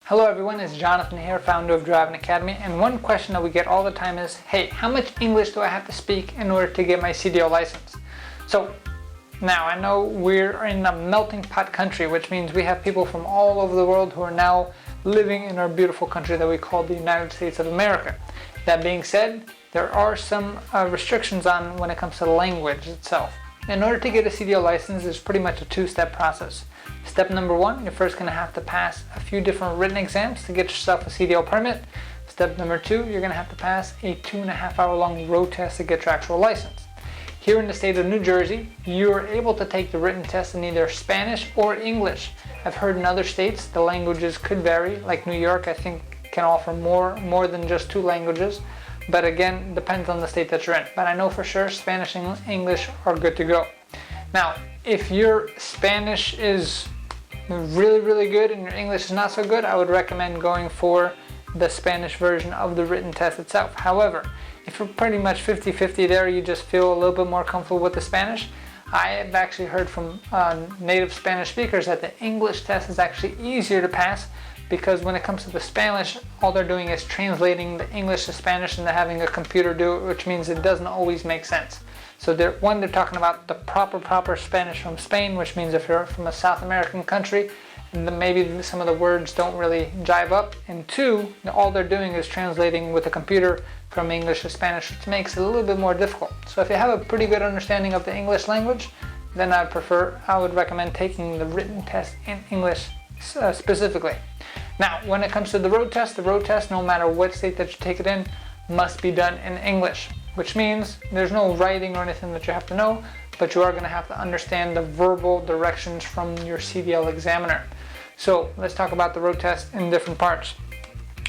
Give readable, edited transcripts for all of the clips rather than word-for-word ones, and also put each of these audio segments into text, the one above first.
Hello everyone, it's Jonathan here, founder of Driving Academy, and one question that we get all the time is, hey, how much English do I have to speak in order to get my CDL license? So now I know we're in a melting pot country, which means we have people from all over the world who are now living in our beautiful country that we call the United States of America. That being said, there are some restrictions on when it comes to the language itself. In order to get a CDL license, it's pretty much a two-step process. Step number one, you're first going to have to pass a few different written exams to get yourself a CDL permit. Step number two, you're going to have to pass a 2.5-hour long road test to get your actual license. Here in the state of New Jersey, you are able to take the written test in either Spanish or English. I've heard in other states the languages could vary, like New York I think can offer more than just 2 languages. But again, depends on the state that you're in. But I know for sure Spanish and English are good to go. Now, if your Spanish is really good and your English is not so good, I would recommend going for the Spanish version of the written test itself. However, if you're pretty much 50-50 there, you just feel a little bit more comfortable with the Spanish, I have actually heard from native Spanish speakers that the English test is actually easier to pass, because when it comes to the Spanish, all they're doing is translating the English to Spanish and they're having a computer do it, which means it doesn't always make sense. So they're talking about the proper Spanish from Spain, which means if you're from a South American country, then maybe some of the words don't really jive up. And 2, all they're doing is translating with a computer from English to Spanish, which makes it a little bit more difficult. So if you have a pretty good understanding of the English language, then I would recommend taking the written test in English specifically. Now, when it comes to the road test, no matter what state that you take it in, must be done in English, which means there's no writing or anything that you have to know, but you are going to have to understand the verbal directions from your CDL examiner. So let's talk about the road test in different parts.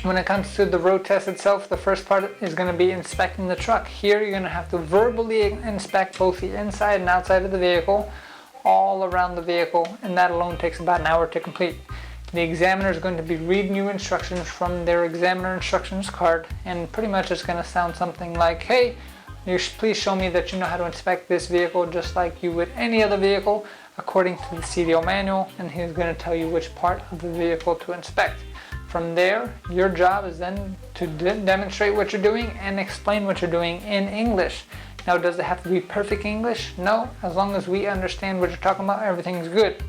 When it comes to the road test itself, the first part is going to be inspecting the truck. Here you're going to have to verbally inspect both the inside and outside of the vehicle, all around the vehicle, and that alone takes about an hour to complete. The examiner is going to be reading you instructions from their examiner instructions card, and pretty much it's going to sound something like, hey, please show me that you know how to inspect this vehicle just like you would any other vehicle according to the CDL manual, and he's going to tell you which part of the vehicle to inspect. From there, your job is then to demonstrate what you're doing and explain what you're doing in English. Now, does it have to be perfect English? No, as long as we understand what you're talking about, everything's good.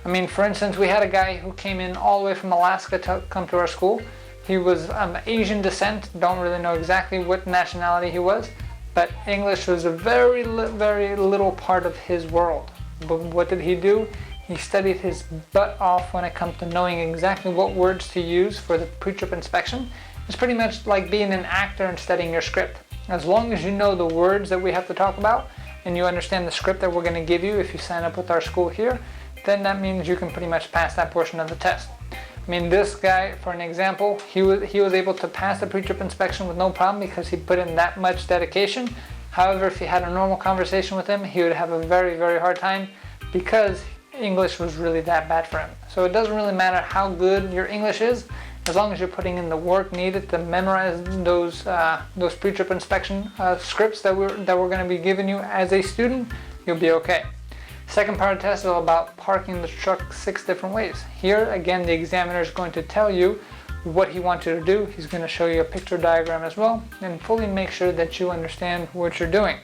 I mean, for instance, we had a guy who came in all the way from Alaska to come to our school. He was Asian descent, don't really know exactly what nationality he was, but English was a very little part of his world. But what did he do? He studied his butt off when it comes to knowing exactly what words to use for the PreTrip inspection. It's pretty much like being an actor and studying your script. As long as you know the words that we have to talk about and you understand the script that we're going to give you if you sign up with our school here, then that means you can pretty much pass that portion of the test. I mean, this guy, for an example, he was able to pass the PreTrip inspection with no problem because he put in that much dedication. However, if you had a normal conversation with him, he would have a very hard time because English was really that bad for him. So it doesn't really matter how good your English is, as long as you're putting in the work needed to memorize those PreTrip inspection scripts that we're going to be giving you as a student, you'll be okay. Second part of the test is all about parking the truck 6 different ways. Here, again, the examiner is going to tell you what he wants you to do. He's going to show you a picture diagram as well, and fully make sure that you understand what you're doing.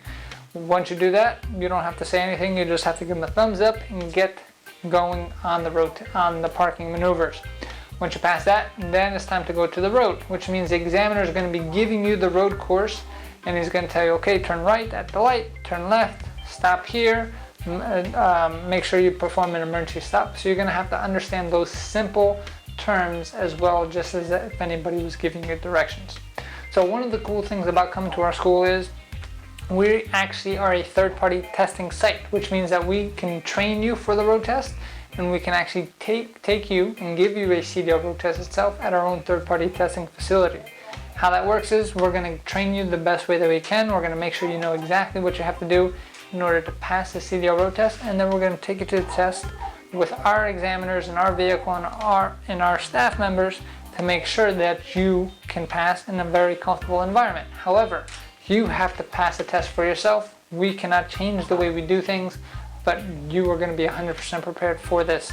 Once you do that, you don't have to say anything. You just have to give him a thumbs up and get going on the parking maneuvers. Once you pass that, then it's time to go to the road, which means the examiner is going to be giving you the road course, and he's going to tell you, okay, turn right at the light, turn left, stop here, make sure you perform an emergency stop. So you're going to have to understand those simple terms as well, just as if anybody was giving you directions. So one of the cool things about coming to our school is we actually are a third-party testing site, which means that we can train you for the road test, and we can actually take you and give you a CDL road test itself at our own third-party testing facility. How that works is we're going to train you the best way that we can. We're going to make sure you know exactly what you have to do in order to pass the CDL road test, and then we're going to take you to the test with our examiners in our vehicle and our staff members to make sure that you can pass in a very comfortable environment. However, you have to pass the test for yourself. We cannot change the way we do things, but you are going to be 100% prepared for this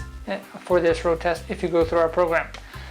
road test if you go through our program.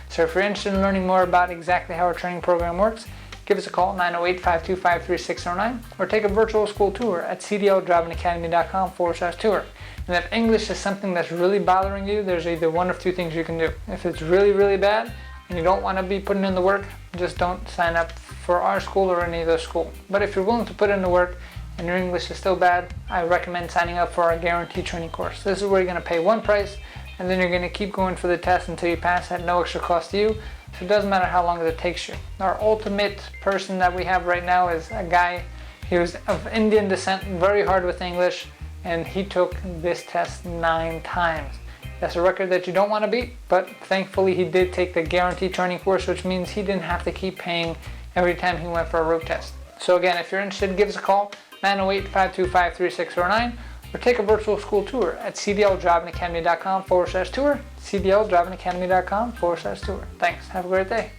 So if you're interested in learning more about exactly how our training program works, give us a call, 908-525-3609, or take a virtual school tour at cdldrivingacademy.com/tour. And if English is something that's really bothering you, there's either one of two things you can do. If it's really, really bad and you don't want to be putting in the work, just don't sign up for our school or any other school. But if you're willing to put in the work and your English is still bad, I recommend signing up for our guaranteed training course. This is where you're going to pay one price, and then you're going to keep going for the test until you pass at no extra cost to you. So it doesn't matter how long it takes you. Our ultimate person that we have right now is a guy, he was of Indian descent, very hard with English, and he took this test 9 times. That's a record that you don't want to beat, but thankfully he did take the guaranteed training course, which means he didn't have to keep paying every time he went for a road test. So again, if you're interested, give us a call, 908-525-3609, or take a virtual school tour at cdldrivingacademy.com/tour, cdldrivingacademy.com/tour. Thanks, have a great day.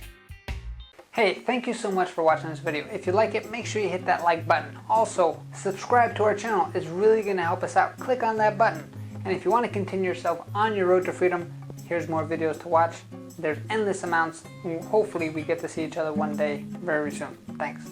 Hey, thank you so much for watching this video. If you like it, make sure you hit that like button. Also, subscribe to our channel. It's really going to help us out. Click on that button. And if you want to continue yourself on your road to freedom, here's more videos to watch. There's endless amounts. Hopefully we get to see each other one day very soon. Thanks.